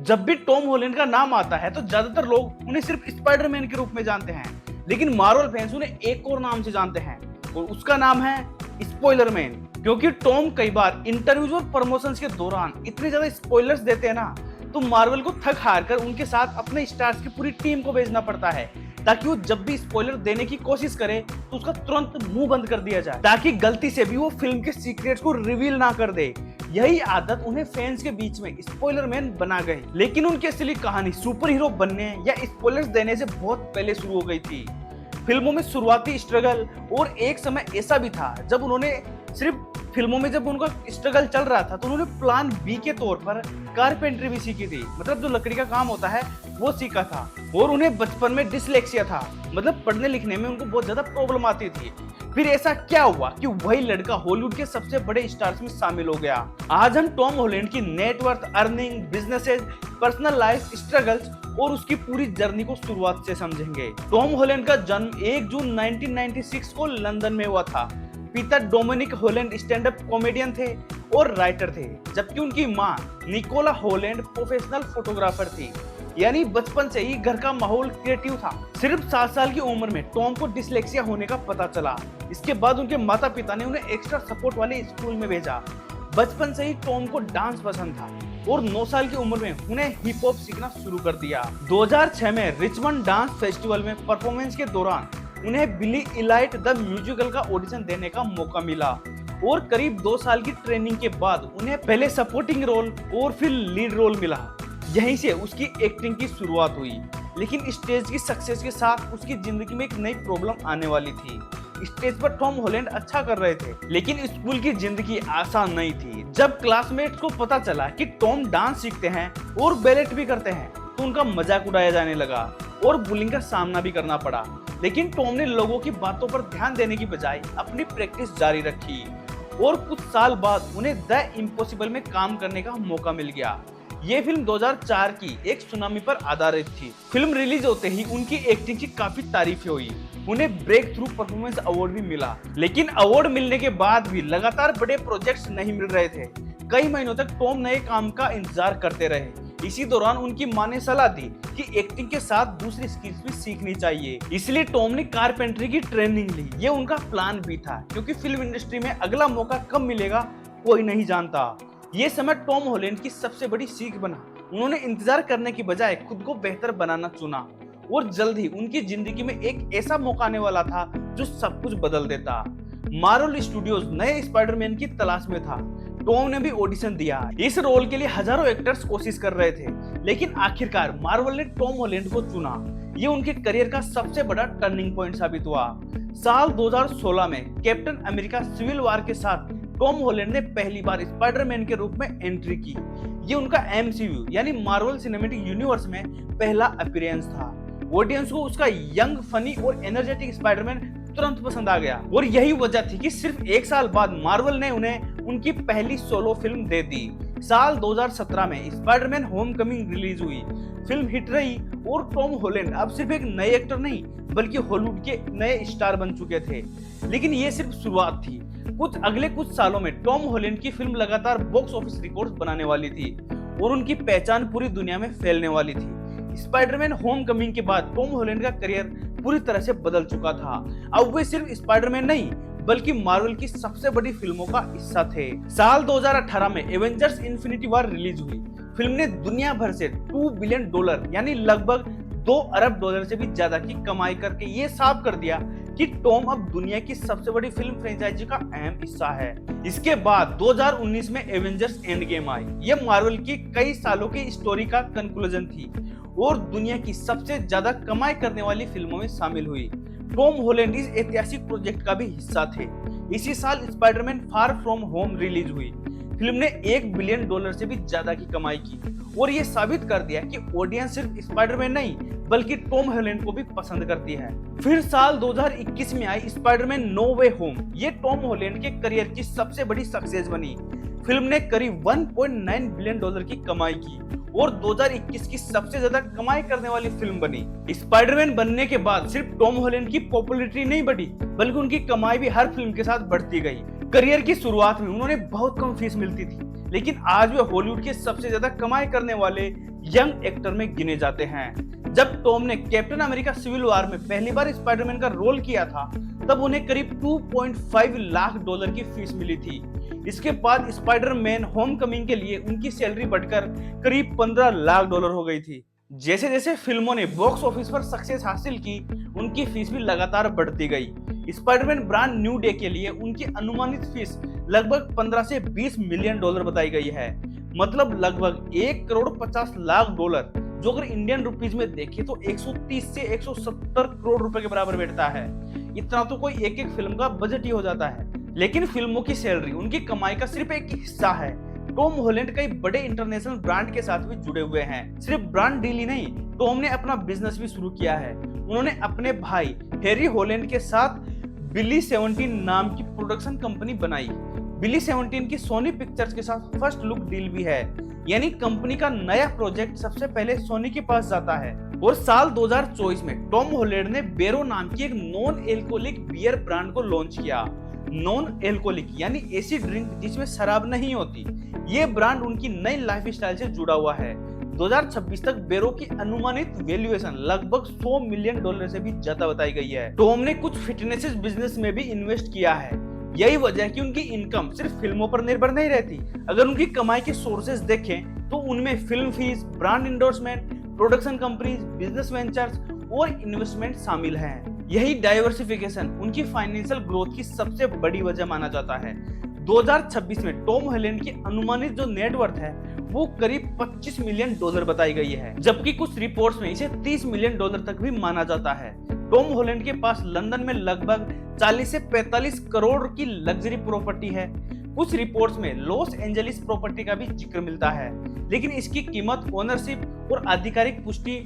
जब भी Tom Holland का नाम आता है तो ज्यादातर लोग उन्हें सिर्फ स्पाइडरमैन के रूप में जानते हैं, लेकिन मार्वल फैंस उन्हें एक और नाम से जानते हैं और उसका नाम है स्पॉइलर मैन। क्योंकि टॉम कई बार इंटरव्यूज और प्रमोशंस के दौरान इतने ज्यादा स्पॉइलर्स देते हैं ना, तो मार्वल को थक हार कर उनके साथ अपने स्टार्स की पूरी टीम को भेजना पड़ता है ताकि वो जब भी स्पॉइलर देने की कोशिश करे तो उसका तुरंत मुंह बंद कर दिया जाए, ताकि गलती से भी वो फिल्म के सीक्रेट्स को रिवील ना कर दे। यही आदत उन्हें फैंस के बीच में स्पॉइलर मैन बना गई। लेकिन उनकी असली कहानी सुपर हीरो बनने या स्पॉइलर्स देने से बहुत पहले शुरू हो गई थी। फिल्मों में शुरुआती स्ट्रगल, और एक समय ऐसा भी था जब उन्होंने सिर्फ फिल्मों में जब उनका स्ट्रगल चल रहा था तो उन्होंने प्लान बी के तौर पर कारपेंट्री भी सीखी थी, मतलब जो लकड़ी का काम होता है वो सीखा था। और उन्हें बचपन में डिसलेक्सिया था, मतलब पढ़ने लिखने में उनको बहुत ज्यादा प्रॉब्लम आती थी। फिर ऐसा क्या हुआ कि वही लड़का हॉलीवुड के सबसे बड़े स्टार्स में शामिल हो गया। आज हम टॉम हॉलैंड की net worth, earning, businesses, personal life struggles और उसकी पूरी जर्नी को शुरुआत से समझेंगे। टॉम हॉलैंड का जन्म 1 जून 1996 को लंदन में हुआ था। पिता Dominic Holland stand up comedian थे और राइटर थे, जबकि उनकी मां निकोला हॉलैंड प्रोफेशनल फोटोग्राफर थी। यानी बचपन से ही घर का माहौल क्रिएटिव था। सिर्फ 7 साल की उम्र में टॉम को डिसलेक्सिया होने का पता चला। इसके बाद उनके माता पिता ने उन्हें एक्स्ट्रा सपोर्ट वाले स्कूल में भेजा। बचपन से ही टॉम को डांस पसंद था और 9 साल की उम्र में उन्हें हिप हॉप सीखना शुरू कर दिया। 2006 में रिचमंड डांस फेस्टिवल में परफॉर्मेंस के दौरान उन्हें बिली इलाइट द म्यूजिकल का ऑडिशन देने का मौका मिला और करीब 2 साल की ट्रेनिंग के बाद उन्हें पहले सपोर्टिंग रोल और फिर लीड रोल मिला। यहीं से उसकी एक्टिंग की शुरुआत हुई। लेकिन स्टेज की सक्सेस के साथ उसकी जिंदगी में एक नई प्रॉब्लम आने वाली थी। स्टेज पर टॉम हॉलैंड अच्छा कर रहे थे, लेकिन स्कूल की जिंदगी आसान नहीं थी। जब क्लासमेट्स को पता चला कि टॉम डांस सीखते हैं और बैलेट भी करते हैं तो उनका मजाक उड़ाया जाने लगा और बुलिंग का सामना भी करना पड़ा। लेकिन टॉम ने लोगों की बातों पर ध्यान देने की बजाय अपनी प्रैक्टिस जारी रखी और कुछ साल बाद उन्हें द इम्पॉसिबल में काम करने का मौका मिल गया। ये फिल्म 2004 की एक सुनामी पर आधारित थी। फिल्म रिलीज होते ही उनकी एक्टिंग की काफी तारीफें हुई। उन्हें ब्रेक थ्रू परफॉर्मेंस अवार्ड भी मिला। लेकिन अवार्ड मिलने के बाद भी लगातार बड़े प्रोजेक्ट्स नहीं मिल रहे थे। कई महीनों तक टॉम नए काम का इंतजार करते रहे। इसी दौरान उनकी मां ने सलाह दी कि एक्टिंग के साथ दूसरी स्किल्स भी सीखनी चाहिए। इसलिए टॉम ने कारपेंट्री की ट्रेनिंग ली। ये उनका प्लान भी था, क्योंकि फिल्म इंडस्ट्री में अगला मौका कब मिलेगा कोई नहीं जानता। ये समय टॉम हॉलैंड की सबसे बड़ी सीख बना। उन्होंने इंतजार करने की बजाय खुद को बेहतर बनाना चुना और जल्द ही उनकी जिंदगी में एक ऐसा मौका आने वाला था जो सब कुछ बदल देता। मार्वल स्टूडियोज नए स्पाइडरमैन की तलाश में था। टॉम ने भी ऑडिशन दिया। इस रोल के लिए हजारों एक्टर्स कोशिश कर रहे थे, लेकिन आखिरकार मार्वल ने टॉम हॉलैंड को चुना। ये उनके करियर का सबसे बड़ा टर्निंग पॉइंट साबित हुआ। साल 2016 में कैप्टन अमेरिका सिविल वॉर के साथ टॉम हॉलैंड ने पहली बार स्पाइडरमैन के रूप में एंट्री की। ये उनका MCU यानी मार्वल सिनेमैटिक यूनिवर्स में पहला अपीयरेंस था। ऑडियंस को उसका यंग, फनी और एनर्जेटिक स्पाइडरमैन तुरंत पसंद आ गया और यही वजह थी कि सिर्फ 1 साल बाद मार्वल ने उन्हें उनकी पहली सोलो फिल्म दे दी। साल 2017 में स्पाइडरमैन होमकमिंग रिलीज हुई। फिल्म हिट रही और टॉम हॉलैंड अब सिर्फ एक नए एक्टर नहीं बल्कि हॉलीवुड के नए स्टार बन चुके थे। लेकिन ये सिर्फ शुरुआत थी। अगले कुछ सालों में टॉम हॉलैंड की फिल्म लगातार बॉक्स ऑफिस रिकॉर्ड्स बनाने वाली थी और उनकी पहचान पूरी दुनिया में फैलने वाली थी। स्पाइडरमैन होमकमिंग के बाद टॉम हॉलैंड का करियर पूरी तरह से बदल चुका था। अब वे सिर्फ स्पाइडरमैन नहीं बल्कि मार्वल की सबसे बड़ी फिल्मों का हिस्सा थे। साल 2018 में एवेंजर्स इन्फिनिटी वॉर रिलीज हुई। फिल्म ने दुनिया भर से $2 बिलियन यानी लगभग $2 अरब से भी ज्यादा की कमाई करके ये साफ कर दिया कि टॉम अब दुनिया की सबसे बड़ी फिल्म फ्रेंचाइजी का अहम हिस्सा है। इसके बाद 2019 में एवेंजर्स एंड गेम आई। ये मार्वल की कई सालों की स्टोरी का कंक्लूजन थी और दुनिया की सबसे ज्यादा कमाई करने वाली फिल्मों में शामिल हुई। टॉम हॉलैंड इस ऐतिहासिक प्रोजेक्ट का भी हिस्सा थे। इसी साल Spiderman far from home release हुई। फिल्म ने $1 बिलियन से भी ज्यादा की कमाई की और ये साबित कर दिया कि ऑडियंस सिर्फ स्पाइडरमैन नहीं बल्कि टॉम हॉलैंड को भी पसंद करती है। फिर साल 2021 में आई स्पाइडरमैन नो वे होम। ये टॉम हॉलैंड के करियर की सबसे बड़ी सक्सेस बनी। फिल्म ने करीब $1.9 बिलियन की कमाई की और 2021 की सबसे ज्यादा कमाई करने वाली फिल्म बनी। स्पाइडरमैन बनने के बाद सिर्फ टॉम हॉलैंड की पॉपुलैरिटी नहीं बढ़ी बल्कि उनकी कमाई भी हर फिल्म के साथ बढ़ती गई। करियर की शुरुआत में उन्होंने बहुत कम फीस मिलती थी, लेकिन आज वे हॉलीवुड के सबसे ज्यादा कमाई करने वाले यंग एक्टर में गिने जाते हैं। जब टॉम ने कैप्टन अमेरिका सिविल वॉर में पहली बार स्पाइडरमैन का रोल किया था, तब उन्हें करीब 2.5 लाख डॉलर की फीस मिली थी। इसके बाद स्पाइडरमैन होमकमिंग के लिए उनकी सैलरी बढ़कर करीब 15 लाख डॉलर हो गई थी। जैसे जैसे फिल्मों ने बॉक्स ऑफिस पर सक्सेस हासिल की, उनकी फीस भी लगातार बढ़ती गई। स्पाइडरमैन ब्रांड न्यू डे के लिए उनकी अनुमानित फीस लगभग 15 से 20 मिलियन डॉलर बताई गई है, मतलब लगभग 1 करोड़ 50 लाख डॉलर, जो अगर इंडियन रुपीज में देखें तो 130 से 170 करोड़ रुपए के बराबर बैठता है। इतना तो कोई एक फिल्म का बजट ही हो जाता है। लेकिन फिल्मों की सैलरी उनकी कमाई का सिर्फ एक हिस्सा है। टॉम हॉलैंड कई बड़े इंटरनेशनल ब्रांड के साथ भी जुड़े हुए हैं। सिर्फ ब्रांड डील ही नहीं, टॉम ने अपना बिजनेस भी शुरू किया है। उन्होंने अपने भाई हैरी हॉलैंड के साथ बिली 17 नाम की प्रोडक्शन कंपनी बनाई। बिली 17 की सोनी पिक्चर्स के साथ फर्स्ट लुक डील भी है, यानी कंपनी का नया प्रोजेक्ट सबसे पहले सोनी के पास जाता है। और साल 2024 में टॉम हॉलैंड ने बेरो नाम की एक नॉन एल्कोहलिक बियर ब्रांड को लॉन्च किया। नॉन एल्कोहलिक यानी ऐसी ड्रिंक जिसमें शराब नहीं होती। ये ब्रांड उनकी नई लाइफस्टाइल से जुड़ा हुआ है। 2026 तक बेरो की अनुमानित वैल्यूएशन लगभग 100 मिलियन डॉलर से भी ज्यादा बताई गई है। टॉम ने कुछ फिटनेस बिजनेस में भी इन्वेस्ट किया है। यही वजह है कि उनकी इनकम सिर्फ फिल्मों पर निर्भर नहीं रहती। अगर उनकी कमाई के सोर्सेज देखें तो उनमें film fees, brand endorsement, production companies, business ventures और इन्वेस्टमेंट शामिल हैं। यही डाइवर्सिफिकेशन उनकी फाइनेंशियल ग्रोथ की सबसे बड़ी वजह माना जाता है। 2026 में टॉम हॉलैंड की अनुमानित जो नेटवर्थ है वो करीब 25 मिलियन डॉलर बताई गई है, जबकि कुछ रिपोर्ट्स में इसे 30 मिलियन डॉलर तक भी माना जाता है। टॉम हॉलैंड के पास लंदन में लगभग 40 से 45 करोड़ की लग्जरी प्रॉपर्टी है। कुछ रिपोर्ट्स में लॉस एंजलिस प्रॉपर्टी का भी जिक्र मिलता है, लेकिन इसकी कीमत, ओनरशिप और आधिकारिक पुष्टि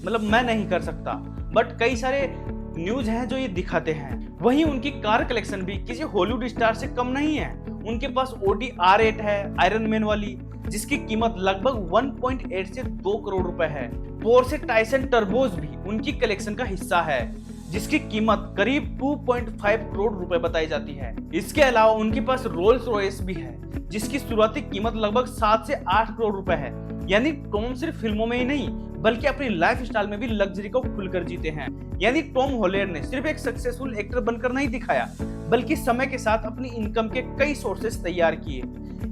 मैं नहीं कर सकता, बट कई सारे न्यूज हैं जो ये दिखाते हैं। वहीं उनकी कार कलेक्शन भी किसी हॉलीवुड स्टार से कम नहीं है। उनके पास ऑडी R8 है, आयरन मैन वाली, जिसकी कीमत लगभग 1.8 से 2 करोड़ रुपए है। पोर्शे टाइसन टर्बोज भी उनकी कलेक्शन का हिस्सा है, जिसकी कीमत करीब 2.5 करोड़ रुपए बताई जाती है। इसके अलावा उनके पास रोल्स रॉयस भी है, जिसकी शुरुआती कीमत लगभग 7 से 8 करोड़ रुपए है। यानी टॉम सिर्फ फिल्मों में ही नहीं बल्कि अपनी लाइफस्टाइल में भी लग्जरी को खुलकर जीते हैं। यानी टॉम हॉलैंड ने सिर्फ एक सक्सेसफुल एक्टर बनकर नहीं दिखाया, बल्कि समय के साथ अपनी इनकम के कई सोर्सेस तैयार किए।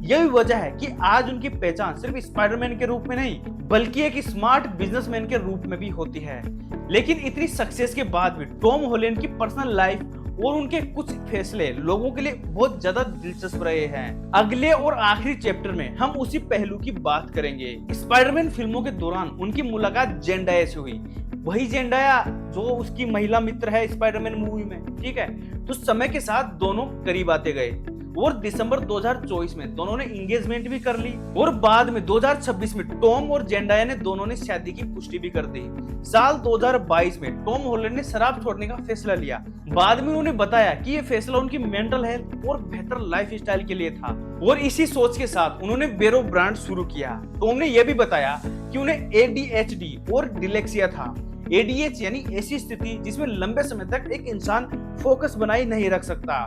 यही वजह है कि आज उनकी पहचान सिर्फ स्पाइडरमैन के रूप में नहीं बल्कि एक स्मार्ट बिजनेसमैन के रूप में भी होती है। लेकिन इतनी सक्सेस के बाद भी टॉम हॉलैंड की पर्सनल लाइफ और उनके कुछ फैसले लोगों के लिए बहुत ज्यादा दिलचस्प रहे हैं। अगले और आखिरी चैप्टर में हम उसी पहलू की बात करेंगे। स्पाइडरमैन फिल्मों के दौरान उनकी मुलाकात जेंडाया से हुई, वही जेंडाया जो उसकी महिला मित्र है स्पाइडरमैन मूवी में, ठीक है। तो समय के साथ दोनों करीब आते गए और दिसंबर 2024 में दोनों ने एंगेजमेंट भी कर ली और बाद में 2026 में टॉम और जेंडाया ने दोनों ने शादी की पुष्टि भी कर दी। साल 2022 में टॉम हॉलैंड ने शराब छोड़ने का फैसला लिया। बाद में उन्होंने बताया कि यह फैसला उनकी मेंटल हेल्थ और बेहतर लाइफस्टाइल के लिए था और इसी सोच के साथ उन्होंने बेरो ब्रांड शुरू किया। टॉम ने यह भी बताया कि उन्हें ADHD और डिलेक्सिया था। ADH यानी ऐसी स्थिति जिसमें लंबे समय तक एक इंसान फोकस बनाए नहीं रख सकता।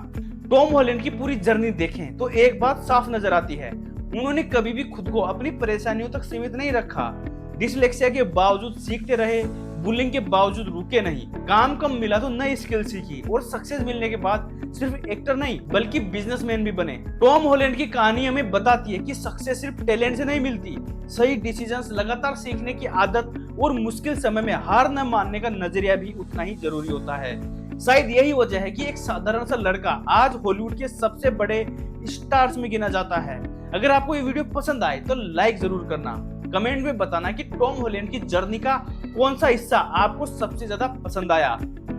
टॉम हॉलैंड की पूरी जर्नी देखें तो एक बात साफ नजर आती है, उन्होंने कभी भी खुद को अपनी परेशानियों तक सीमित नहीं रखा। डिसलेक्सिया के बावजूद सीखते रहे, बुलिंग के बावजूद रुके नहीं, काम कम मिला तो नई स्किल सीखी और सक्सेस मिलने के बाद सिर्फ एक्टर नहीं बल्कि बिजनेसमैन भी बने। टॉम हॉलैंड की कहानी हमें बताती है कि सक्सेस सिर्फ टैलेंट से नहीं मिलती, सही डिसीजंस, लगातार सीखने की आदत और मुश्किल समय में हार न मानने का नजरिया भी उतना ही जरूरी होता है। शायद यही वजह है कि एक साधारण सा लड़का आज हॉलीवुड के सबसे बड़े स्टार्स में गिना जाता है। अगर आपको ये वीडियो पसंद आए तो लाइक जरूर करना, कमेंट में बताना कि टॉम हॉलैंड की जर्नी का कौन सा हिस्सा आपको सबसे ज्यादा पसंद आया।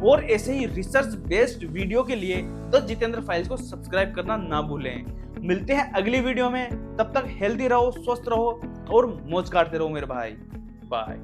और ऐसे ही रिसर्च बेस्ड वीडियो के लिए द जितेंद्र फाइल्स को सब्सक्राइब करना ना भूलें। मिलते हैं अगली वीडियो में, तब तक हेल्दी रहो, स्वस्थ रहो और मौज काटते रहो मेरे भाई। बाय।